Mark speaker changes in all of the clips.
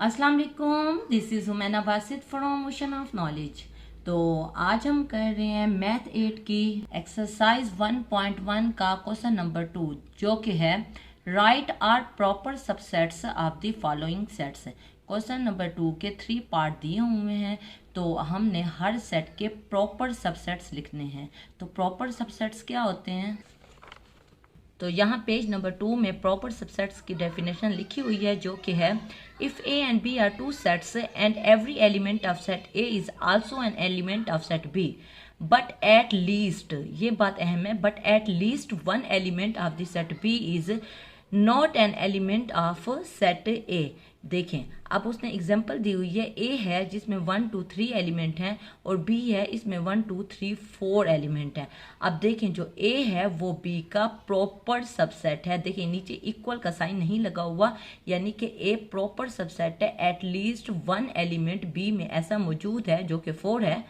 Speaker 1: अस्सलाम वालेकुम, this is हुमैना Basit from ocean of knowledge. तो आज हम कर रहे हैं मैथ 8 की एक्सरसाइज 1.1 का क्वेश्चन नंबर 2, जो कि है write are proper subsets of the following sets. Question number 2 के 3 पार्ट दिए हुए हैं, तो हमने हर सेट के प्रॉपर सबसेट्स लिखने हैं। तो प्रॉपर सबसेट्स क्या होते हैं? तो यहाँ पेज नंबर 2 में प्रॉपर सबसेट्स की डेफिनेशन लिखी हुई है, जो कि है if A and B are two sets and every element of set A is also an element of set B, but at least, ये बात अहम है, but at least one element of the set B is not an element of set A. देखें, अब उसने example दी हुई है, ए है जिसमें 1 2 3 एलिमेंट हैं और बी है इसमें 1 2 3 4 एलिमेंट हैं। अब देखें, जो ए है वो बी का प्रॉपर सबसेट है। देखिए नीचे इक्वल का साइन नहीं लगा हुआ, यानी कि ए प्रॉपर सबसेट है। एटलीस्ट वन एलिमेंट बी में ऐसा मौजूद है जो कि 4 है,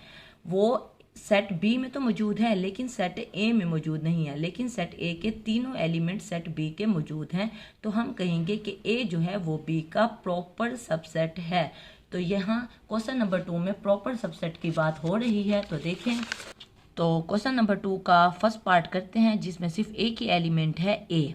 Speaker 1: वो सेट बी में तो मौजूद है लेकिन सेट ए में मौजूद नहीं है। लेकिन सेट ए के तीनों एलिमेंट सेट बी के मौजूद हैं, तो हम कहेंगे कि ए जो है वो बी का प्रॉपर सबसेट है। तो यहाँ क्वेश्चन नंबर 2 में प्रॉपर सबसेट की बात हो रही है। तो देखें, तो क्वेश्चन नंबर 2 का फर्स्ट पार्ट करते हैं, जिसमें सिर्फ ए की एलिमेंट है ए।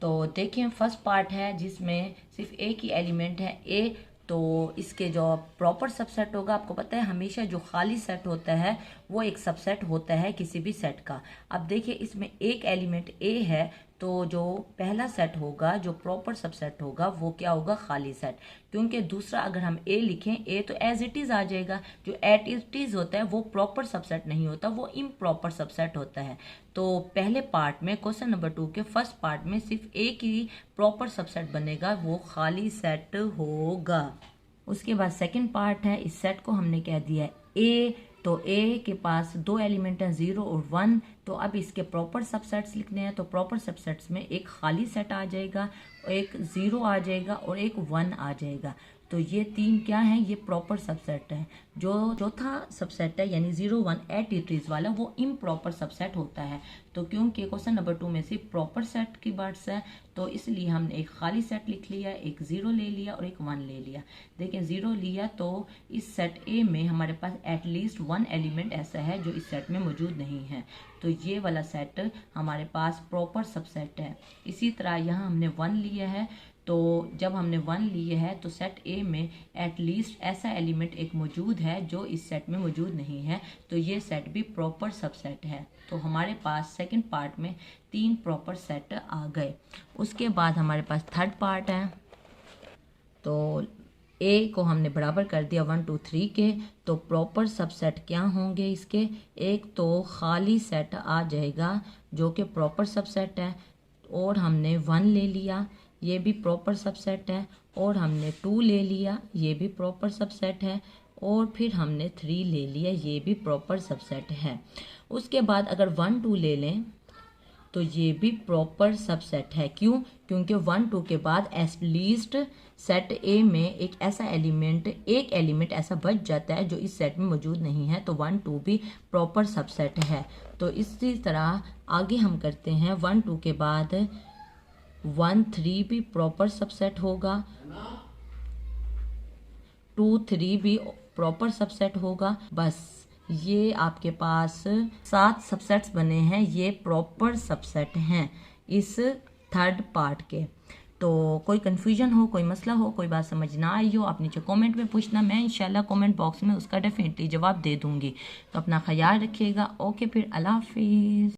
Speaker 1: तो देखें, फर्स्ट पार्ट है जिसमें सिर्फ ए की एलिमेंट है ए। तो इसके जो प्रॉपर सबसेट होगा, आपको पता है हमेशा जो खाली सेट होता है वो एक सबसेट होता है किसी भी सेट का। अब देखिए इसमें एक एलिमेंट ए है, तो जो पहला सेट होगा, जो प्रॉपर सबसेट होगा, वो क्या होगा? खाली सेट। क्योंकि दूसरा अगर हम ए लिखें, ए तो एज इट इज आ जाएगा। जो एट इट इज होता है वो प्रॉपर सबसेट नहीं होता, वो इम्प्रॉपर सबसेट होता है। तो पहले पार्ट में, क्वेश्चन नंबर 2 के फर्स्ट पार्ट में, सिर्फ ए की प्रॉपर सबसेट बनेगा, वो खाली सेट होगा। उसके बाद सेकंड पार्ट है, इस सेट को हमने कह दिया ए। तो ए के पास दो एलिमेंट हैं, 0 और 1। तो अब इसके प्रॉपर सबसेट्स लिखने हैं। तो प्रॉपर सबसेट्स में एक खाली सेट आ जाएगा, एक 0 आ जाएगा और एक 1 आ जाएगा। तो ये तीन क्या है? ये प्रॉपर सबसेट है। जो चौथा सबसेट है यानी 0 1 एट इट वाला, वो इम्प्रॉपर सबसेट होता है। तो क्योंकि क्वेश्चन नंबर 2 में सिर्फ प्रॉपर सेट की बात है, तो इसलिए हमने एक खाली सेट लिख लिया, एक 0 ले लिया और एक 1 ले लिया। देखिए 0 लिया तो इस सेट ए में हमारे पास एटलीस्ट वन एलिमेंट ऐसा है जो इस सेट में मौजूद नहीं है, तो ये वाला सेट हमारे पास प्रॉपर सबसेट है। इसी तरह यहाँ हमने 1 लिया है, तो जब हमने 1 लिए है तो सेट ए में एटलीस्ट ऐसा एलिमेंट एक मौजूद है जो इस सेट में मौजूद नहीं है, तो ये सेट भी प्रॉपर सबसेट है। तो हमारे पास सेकंड पार्ट में 3 प्रॉपर सेट आ गए। उसके बाद हमारे पास थर्ड पार्ट है। तो ए को हमने बराबर कर दिया 1 2 3 के। तो प्रॉपर सबसेट क्या होंगे इसके? एक तो खाली सेट आ जाएगा जो कि प्रॉपर सबसेट है, और हमने 1 ले लिया, ये भी प्रॉपर सबसेट है, और हमने 2 ले लिया, ये भी प्रॉपर सबसेट है, और फिर हमने 3 ले लिया, ये भी प्रॉपर सबसेट है। उसके बाद अगर 1 2 ले लें तो ये भी प्रॉपर सबसेट है। क्यों? क्योंकि 1 2 के बाद एटलीस्ट सेट ए में एक एलिमेंट ऐसा बच जाता है जो इस सेट में मौजूद नहीं है, तो 1 2 भी प्रॉपर सबसेट है। तो इसी तरह आगे हम करते हैं, 1 2 के बाद 1 3 भी प्रॉपर सबसेट होगा, 2 3 भी प्रॉपर सबसेट होगा। बस ये आपके पास 7 सबसेट्स बने हैं, ये प्रॉपर सबसेट हैं इस थर्ड पार्ट के। तो कोई कन्फ्यूजन हो, कोई मसला हो, कोई बात समझ ना आई हो, आप नीचे कमेंट में पूछना, मैं इंशाल्लाह कमेंट बॉक्स में उसका डेफिनेटली जवाब दे दूंगी। तो अपना ख्याल रखिएगा। ओके, फिर अल्लाह हाफिज़।